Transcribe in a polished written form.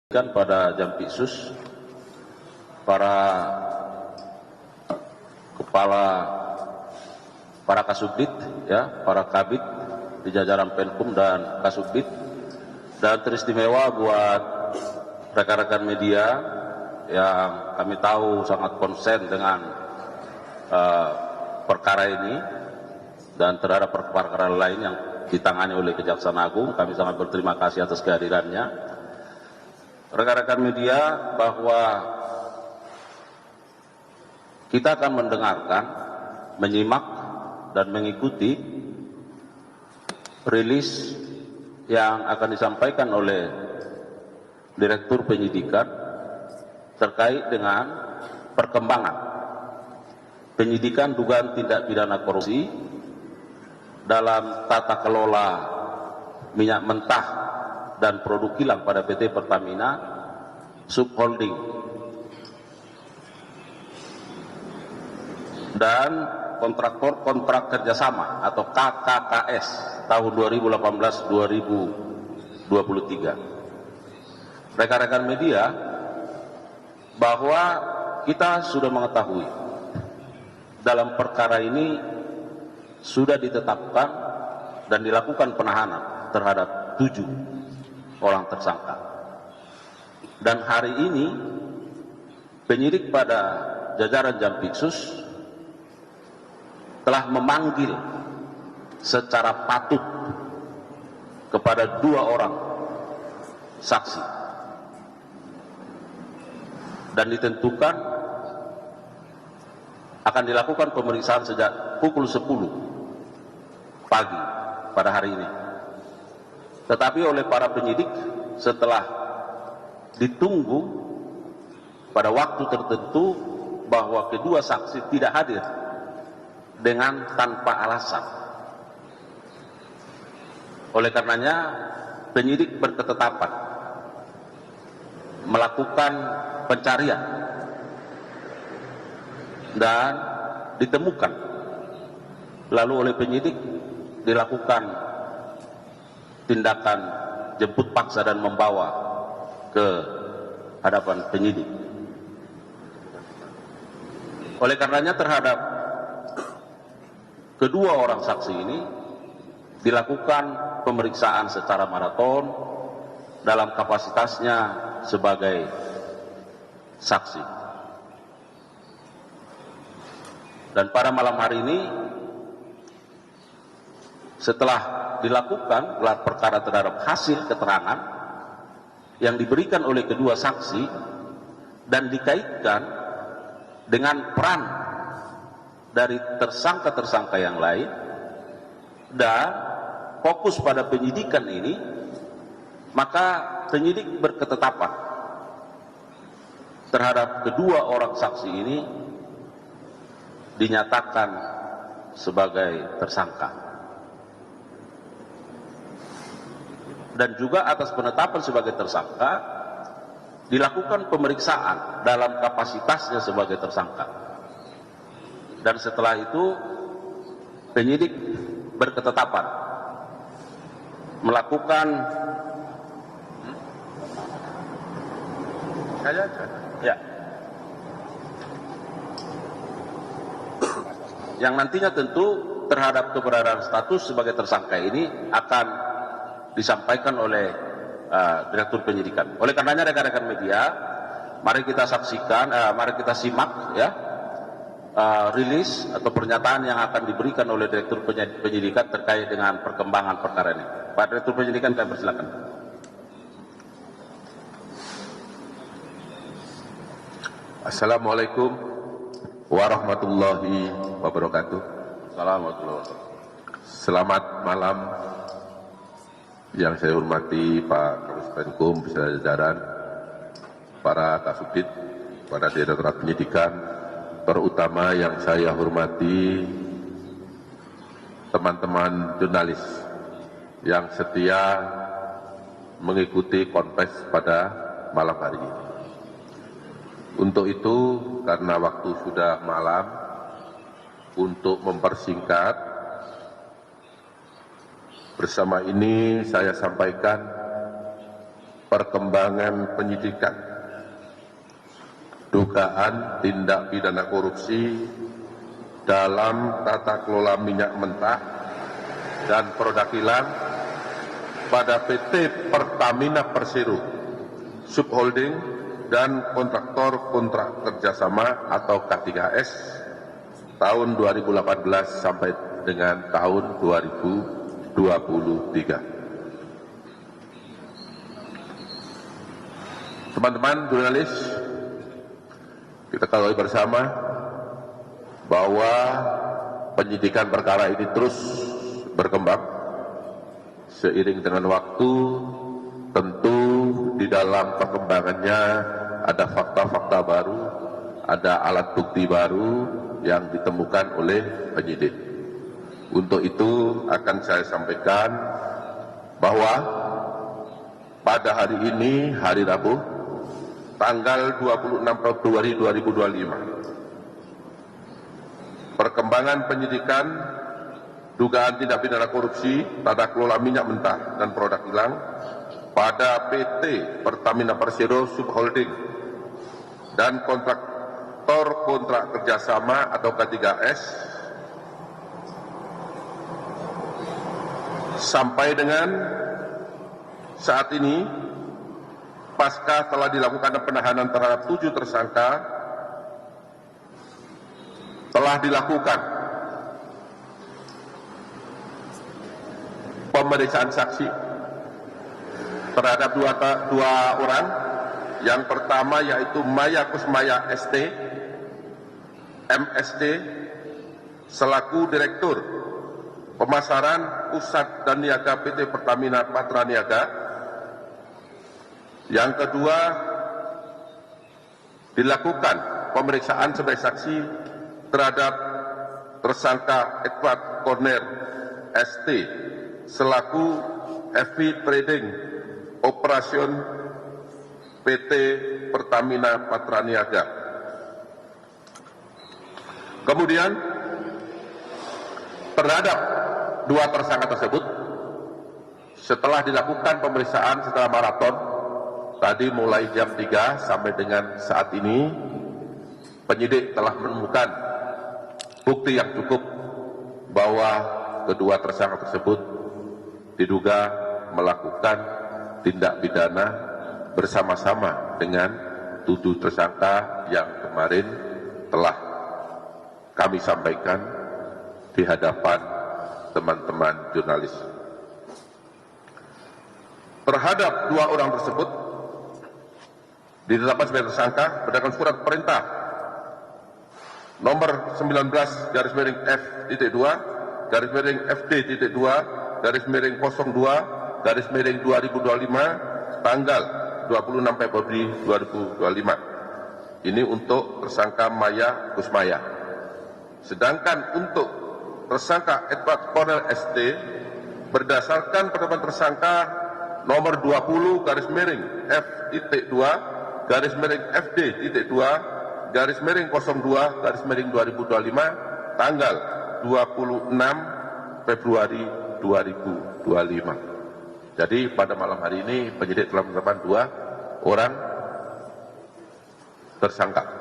Pada Jampitsus, para kepala, para Kasubdit, ya, para kabit di jajaran Penkum dan Kasubdit, dan teristimewa buat rekan-rekan media yang kami tahu sangat konsen dengan perkara ini dan terhadap perkara lain yang ditangani oleh Kejaksaan Agung. Kami sangat berterima kasih atas kehadirannya. Rekan-rekan media, bahwa kita akan mendengarkan, menyimak, dan mengikuti rilis yang akan disampaikan oleh Direktur Penyidikan terkait dengan perkembangan penyidikan dugaan tindak pidana korupsi dalam tata kelola minyak mentah dan produk kilang pada PT Pertamina Subholding dan kontraktor kontrak kerjasama atau KKKS tahun 2018-2023. Rekan-rekan media, bahwa kita sudah mengetahui dalam perkara ini sudah ditetapkan dan dilakukan penahanan terhadap 7 orang tersangka, dan hari ini penyidik pada jajaran Jampitsus telah memanggil secara patut kepada 2 orang saksi, dan ditentukan akan dilakukan pemeriksaan sejak pukul 10 pagi pada hari ini. Tetapi oleh para penyidik, setelah ditunggu pada waktu tertentu bahwa kedua saksi tidak hadir dengan tanpa alasan. Oleh karenanya penyidik berketetapan melakukan pencarian dan ditemukan. Lalu oleh penyidik dilakukan tindakan jemput paksa dan membawa ke hadapan penyidik. Oleh karenanya terhadap kedua orang saksi ini dilakukan pemeriksaan secara maraton dalam kapasitasnya sebagai saksi. Dan pada malam hari ini, setelah dilakukan gelar perkara terhadap hasil keterangan yang diberikan oleh kedua saksi dan dikaitkan dengan peran dari tersangka-tersangka yang lain, dan fokus pada penyidikan ini, maka penyidik berketetapan terhadap kedua orang saksi ini dinyatakan sebagai tersangka. Dan juga atas penetapan sebagai tersangka dilakukan pemeriksaan dalam kapasitasnya sebagai tersangka. Dan setelah itu penyidik berketetapan melakukan yang nantinya tentu terhadap keberadaan status sebagai tersangka ini akan disampaikan oleh Direktur Penyidikan. Oleh karenanya rekan-rekan media, mari kita saksikan, mari kita simak ya rilis atau pernyataan yang akan diberikan oleh Direktur Penyidikan terkait dengan perkembangan perkara ini. Pak Direktur Penyidikan, kami persilakan. Assalamualaikum warahmatullahi wabarakatuh. Assalamualaikum. Selamat malam yang saya hormati Pak Kapus Penkum beserta jajaran, para Kasubdit, para Direktorat Penyidikan, terutama yang saya hormati teman-teman jurnalis yang setia mengikuti konfes pada malam hari ini. Untuk itu, karena waktu sudah malam, untuk mempersingkat, bersama ini saya sampaikan perkembangan penyidikan dugaan tindak pidana korupsi dalam tata kelola minyak mentah dan produk kilang pada PT Pertamina Persero Subholding dan kontraktor kontrak kerjasama atau K3S tahun 2018 sampai dengan tahun 2023. Teman-teman jurnalis, kita ketahui bersama bahwa penyidikan perkara ini terus berkembang seiring dengan waktu. Tentu di dalam perkembangannya ada fakta-fakta baru, ada alat bukti baru yang ditemukan oleh penyidik. Untuk itu akan saya sampaikan bahwa pada hari ini, hari Rabu, tanggal 26 Februari 2025, perkembangan penyidikan dugaan tindak pidana korupsi tata kelola minyak mentah dan produk kilang pada PT Pertamina Persero Subholding dan kontraktor kontrak kerjasama atau K3S sampai dengan saat ini, pasca telah dilakukan penahanan terhadap 7 tersangka, telah dilakukan pemeriksaan saksi terhadap dua orang. Yang pertama yaitu Maya Kusmaya ST, MST, selaku Direktur Pemasaran Pusat dan Niaga PT Pertamina Patra Niaga. Yang kedua, dilakukan pemeriksaan sebagai saksi terhadap tersangka Edward Corner ST selaku FV Trading Operation PT Pertamina Patra Niaga. Kemudian terhadap 2 tersangka tersebut, setelah dilakukan pemeriksaan secara maraton, tadi mulai jam 3 sampai dengan saat ini, penyidik telah menemukan bukti yang cukup bahwa kedua tersangka tersebut diduga melakukan tindak pidana bersama-sama dengan 7 tersangka yang kemarin telah kami sampaikan di hadapan teman-teman jurnalis. Terhadap 2 orang tersebut ditetapkan sebagai tersangka berdasarkan surat perintah nomor 19-FD-2-02-02/2025 tanggal 26 Februari 2025. Ini untuk tersangka Maya Kusmaya. Sedangkan untuk tersangka Edward Cornel ST berdasarkan penetapan tersangka nomor 20-FD-2-02-FD-02/02/2025 tanggal 26 Februari 2025. Jadi pada malam hari ini penyidik telah menetapkan 2 orang tersangka.